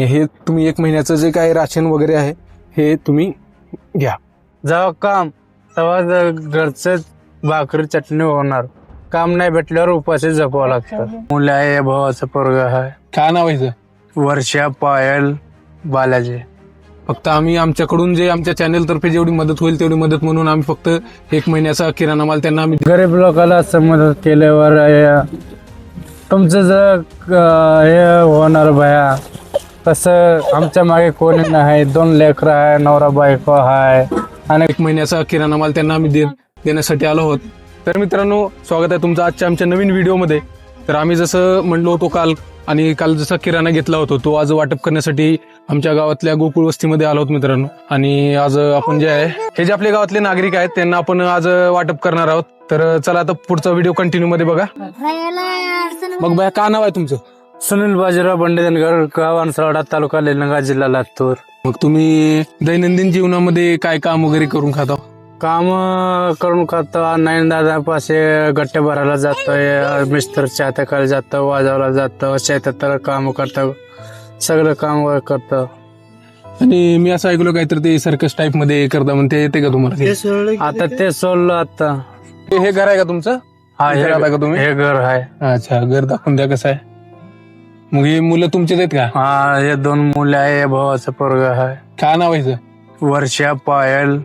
हे तुम्ही 1 महिन्याचं जे काय राशन वगैरे आहे हे तुम्ही घ्या. जेव्हा काम तेव्हा घरचं भाकरी चटणी होणार. काम नाही भेटल्यावर उपाशी जपावं लागतं. मुलं आहे, भावाचं पोरगा आहे. काय नाव आहे हिचं? वर्षा, पायल, बालाजी. फक्त आम्ही आमच्याकडून जे आमच्या चॅनल तर्फे जेवढी मदत होईल तेवढी मदत म्हणून आम्ही फक्त 1 महिन्याचा किराणा माल त्यांना आम्ही गरीब लोकांना असं मदत केल्यावर तुमचं जर हे होणार भया. तसं आमच्या मागे कोणी नाही. 2 लेकरं आहे, नवरा बायको आहे आणि 1 महिन्याचा किराणा माल त्यांना आम्ही देण्यासाठी आलो आहोत. तर मित्रांनो, स्वागत आहे तुमचं आजच्या आमच्या नवीन व्हिडिओमध्ये. तर आम्ही जसं म्हणलो होतो काल जसा किराणा घेतला होता तो आज वाटप करण्यासाठी आमच्या गावातल्या गोकुळ वस्तीमध्ये आलो आहोत मित्रांनो. आणि आज आपण जे आहे हे जे आपल्या गावातले नागरिक आहेत त्यांना आपण आज वाटप करणार आहोत. तर चला आता पुढचा व्हिडिओ कंटिन्यू मध्ये बघा. मग बाया, काय नाव आहे तुमचं? सुनील बाजीराव बंडेधनगर, गाव अनसवाडा, तालुका निलंगा, जिल्हा लातूर. मग तुम्ही दैनंदिन जीवनामध्ये काय काम वगैरे करून खाता? काम करून खातो. नाही दादापाशी गट्टे भरायला जातोय, मिस्टरच्या हाताखाली जातो, वाजवायला जातो, शेतात काम करतो, सगळं काम करतो. आणि मी असं ऐकलं काहीतरी ते सर्कस टाईप मध्ये करता म्हणते, येते का तुम्हाला? आता ते सोडलं. आता हे घर आहे का तुमचं? हा, इथे राहता का तुम्ही? हे घर आहे. अच्छा, घर दाखवून द्या कसं आहे. मग हे मुलं तुमचेच आहेत का? हा, हे 2 मुलं आहे, भावाचं पोरगा आहे. काय नाव आहे हिचं? वर्षा, पायल,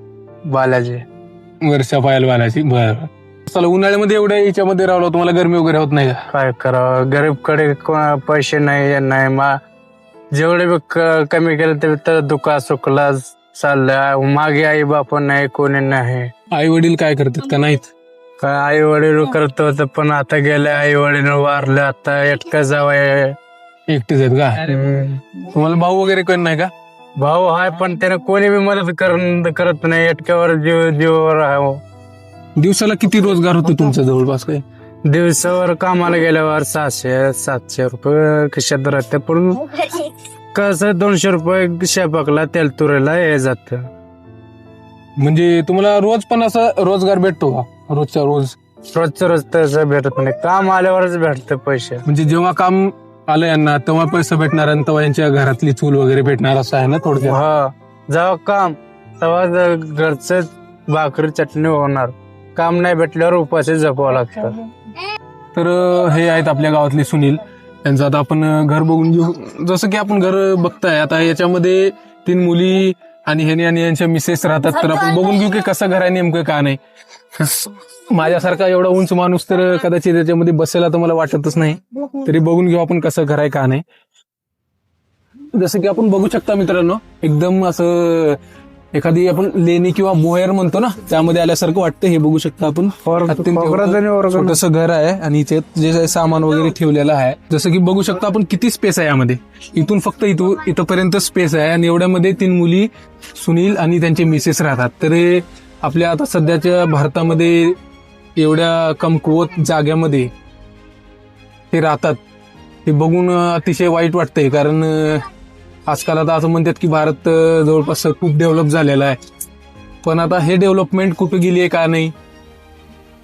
बालाजी. वर्षा, पायल, बालाजी. बरं. चला, उन्हाळ्यामध्ये एवढ्या याच्यामध्ये राहिलो, तुम्हाला गरमी वगैरे होत नाही का? काय करावं, गरीबकडे पैसे नाही. जेवढे बी कमी केलं ते तर दुखा सुखला चाललंय. मागे आई बाप नाही, कोणी नाही. आई वडील काय करतात का नाहीत? काय आई वडील करत होतं, पण आता गेले आई वडील वारले. आता एकटं जावं. एकटेच आहेत का? तुम्हाला भाऊ वगैरे कोण नाही का? भाऊ आहे, पण त्याने कोणी बी मदत करत नाही. एकट्यावर जीवावर आहे. दिवसाला किती रोजगार होतो तुमचा जवळपास काय? दिवसावर कामाला गेल्यावर 600-700 रुपये खिशात राहते. पण कसं 200 रुपये शेपाकला तेल तुरायला हे जात. म्हणजे तुम्हाला रोज पण असं रोजगार भेटतो का? रोजच्या रोज तसं भेटत नाही. काम आल्यावरच भेटतं पैसे. म्हणजे जेव्हा काम आलं यांना तेव्हा पैसे भेटणार आणि तेव्हा यांच्या घरातली चूल वगैरे भेटणार असं आहे ना थोडक्यात? हा, जेव्हा काम तेव्हा घरचं भाकरी चटणी होणार. काम नाही भेटल्यावर उपाशी जपावं लागतं. तर हे आहेत आपल्या गावातले सुनील. त्यांचं आता आपण घर बघून घेऊ. जसं की आपण घर बघताय आता, याच्यामध्ये 3 मुली आणि ह्याने आणि यांच्या मिसेस राहतात. तर आपण बघून घेऊ की कसं घर आहे नेमकं का नाही. माझ्यासारखा एवढा उंच माणूस तर कदाचित त्याच्यामध्ये बसायला तर मला वाटतच नाही. तरी बघून घेऊ आपण कसं घर आहे का नाही. जसं की आपण बघू शकता मित्रांनो, एकदम असं एखादी आपण लेणी किंवा बोयर म्हणतो ना, त्यामध्ये आल्यासारखं वाटतं. हे बघू शकता आपण, छोटंसं घर आहे आणि इथे जे सामान वगैरे ठेवलेलं आहे. जसं की बघू शकता आपण किती स्पेस आहे यामध्ये. इथून फक्त इथपर्यंत स्पेस आहे आणि एवढ्यामध्ये 3 मुली, सुनील आणि त्यांचे मिसेस राहतात. तर हे आपल्या आता सध्याच्या भारतामध्ये एवढ्या कमकुवत जाग्यामध्ये ते राहतात. हे बघून अतिशय वाईट वाटतंय. कारण आजकाल आता असं म्हणतात की भारत जवळपास खूप डेव्हलप झालेला आहे. पण आता हे डेव्हलपमेंट कुठे गेली आहे का नाही,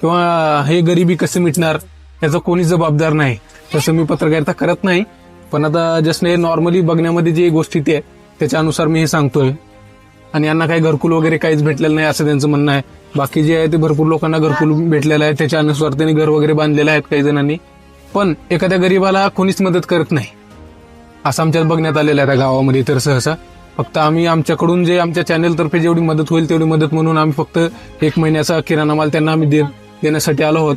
किंवा हे गरिबी कसं मिटणार याचा कोणी जबाबदार नाही. तसं मी पत्रकारिता करत नाही, पण आता जस्ट हे नॉर्मली बघण्यामध्ये जे गोष्टी ते त्याच्या अनुसार मी हे सांगतोय. आणि यांना काही घरकुल वगैरे काहीच भेटलेलं नाही असं त्यांचं म्हणणं आहे. बाकी जे आहे ते भरपूर लोकांना घरकुल भेटलेलं आहे, त्याच्या अनुसार त्यांनी घर वगैरे बांधलेलं आहेत काही जणांनी. पण एखाद्या गरीबाला कोणीच मदत करत नाही असं आमच्यात बघण्यात आलेलं आहे त्या गावामध्ये. तर सहसा फक्त आम्ही आमच्याकडून जे आमच्या चॅनल तर्फे जेवढी मदत होईल तेवढी मदत म्हणून आम्ही फक्त 1 महिन्याचा किराणा माल त्यांना आम्ही देण्यासाठी आलो आहोत.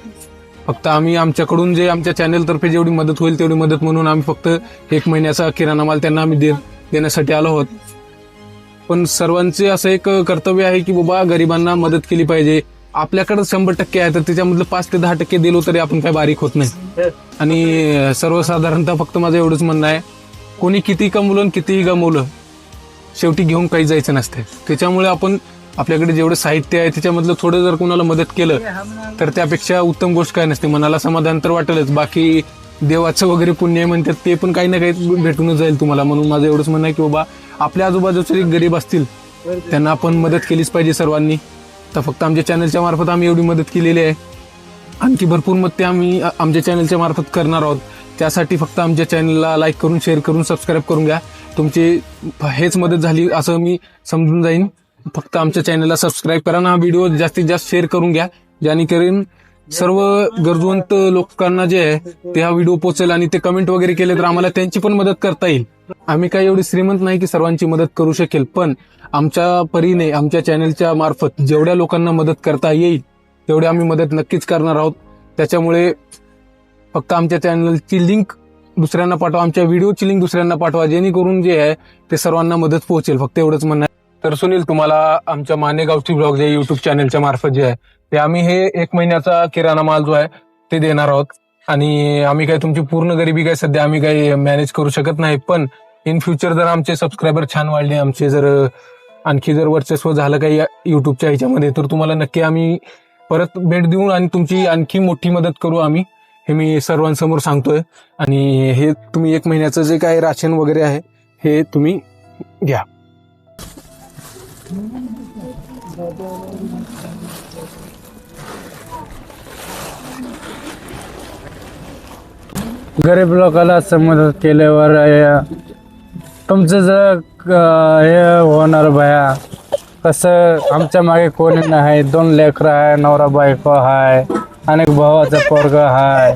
फक्त आम्ही आमच्याकडून जे आमच्या चॅनल तर्फे जेवढी मदत होईल तेवढी मदत म्हणून आम्ही फक्त 1 महिन्याचा किराणा माल त्यांना आम्ही देण्यासाठी आलो आहोत. पण सर्वांचे असं एक कर्तव्य आहे की बाबा गरिबांना मदत केली पाहिजे. आपल्याकडे 100% आहे तर त्याच्यामधलं 5 ते 10% दिलो तरी आपण काय बारीक होत नाही. आणि सर्वसाधारणतः फक्त माझं एवढंच म्हणणं आहे, कोणी किती कमवलं कितीही गमवलं शेवटी घेऊन काही जायचं नसते. त्याच्यामुळे आपण आपल्याकडे जेवढं साहित्य आहे त्याच्यामधलं थोडं जर कोणाला मदत केलं तर त्यापेक्षा उत्तम गोष्ट काय नसते. मनाला समाधान तर वाटेलच. बाकी देवाचं वगैरे पुण्य म्हणतात ते पण काही ना काही भेटूनच जाईल तुम्हाला. म्हणून माझं एवढंच म्हणणं आहे की बाबा आपल्या आजूबाजूचे गरीब असतील त्यांना आपण मदत केलीच पाहिजे सर्वांनी. तर फक्त आमच्या चॅनलच्या मार्फत आम्ही एवढी मदत केलेली आहे. आणखी भरपूर मत ते आम्ही आमच्या चॅनलच्या मार्फत करणार आहोत. त्यासाठी फक्त आमच्या चॅनलला लाईक करून, शेअर करून, सबस्क्राईब करून घ्या. तुमची हेच मदत झाली असं मी समजून जाईन. फक्त आमच्या चॅनलला सबस्क्राईब करा आणि हा व्हिडिओ जास्तीत जास्त शेअर करून घ्या, जेणेकरून सर्व गरजवंत लोकांना जे आहे ते हा व्हिडिओ पोहोचेल आणि ते कमेंट वगैरे केले तर आम्हाला त्यांची पण मदत करता येईल. आम्ही काही एवढी श्रीमंत नाही की सर्वांची मदत करू शकेल, पण आमच्या परीने आमच्या चॅनलच्या मार्फत जेवढ्या लोकांना मदत करता येईल तेवढी आम्ही मदत नक्कीच करणार आहोत. त्याच्यामुळे फक्त आमच्या चॅनलची लिंक दुसऱ्यांना पाठवा, आमच्या व्हिडिओची लिंक दुसऱ्यांना पाठवा, जेणेकरून जे आहे ते सर्वांना मदत पोहोचेल. फक्त एवढंच म्हणणं आहे. तर सुनील, तुम्हाला आमच्या मानेगावची ब्लॉग जे युट्यूब चॅनलच्या मार्फत जे आहे ते आम्ही हे 1 महिन्याचा किराणा माल जो आहे ते देणार आहोत. आणि आम्ही काही तुमची पूर्ण गरिबी काय सध्या आम्ही काही मॅनेज करू शकत नाही, पण इन फ्युचर जर आमचे सबस्क्रायबर छान वाढले, आमचे जर आणखी जर वर्चस्व झालं काही युट्यूबच्या ह्याच्यामध्ये, तर तुम्हाला नक्की आम्ही परत भेट देऊन आणि तुमची आणखी मोठी मदत करू आम्ही, हे मी सर्वांसमोर सांगतोय. आणि हे तुम्ही 1 महिन्याचं जे काय राशन वगैरे आहे हे तुम्ही घ्या. गरीब लोकांना असं मदत केल्यावर तुमचं जर हे होणार भया. कसं आमच्या मागे कोणी नाही, 2 लेकरं आहे, नवरा बायको आहे, अनेक भावाचा पोरग आहे.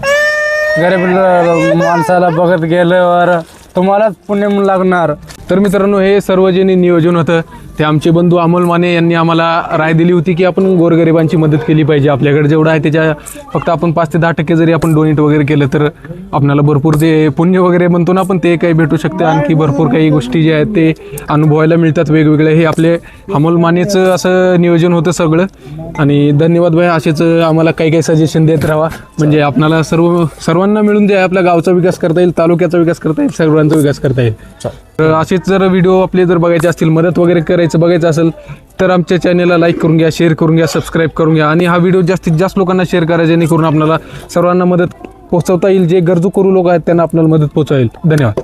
गरीब माणसाला बघत गेल्यावर तुम्हालाच पुण्य लागणार. तर मित्रांनो, हे सर्व जे नियोजन होतं ते आमचे बंधू अमोल माने यांनी आम्हाला राय दिली होती की आपण गोरगरिबांची मदत केली पाहिजे. आपल्याकडे जेवढं आहे त्याच्या फक्त आपण 5 ते 10% जरी आपण डोनेट वगैरे केलं तर आपल्याला भरपूर ते पुण्य वगैरे म्हणतो ना आपण, ते काही भेटू शकते. आणखी भरपूर काही गोष्टी जे आहेत ते अनुभवायला मिळतात वेगवेगळे. हे आपले अमोल मानेचं असं नियोजन होतं सगळं. आणि धन्यवाद भाई, असेच आम्हाला काही काही सजेशन देत राहा, म्हणजे आपल्याला सर्वांना मिळून जे आहे आपल्या गावचा विकास करता येईल, तालुक्याचा विकास करता येईल, सर्वांचा विकास करता येईल. तर असेच जर व्हिडिओ आपले जर बघायचे असतील, मदत वगैरे बघायचं असेल तर आमच्या चॅनलला लाईक करून घ्या, शेअर करून घ्या, सबस्क्राईब करून घ्या. आणि हा व्हिडिओ जास्तीत जास्त लोकांना शेअर करा, जेणेकरून आपल्याला सर्वांना मदत पोहोचवता येईल. जे गरजू करू लोक आहेत त्यांना आपल्याला मदत पोहोचवा येईल. धन्यवाद.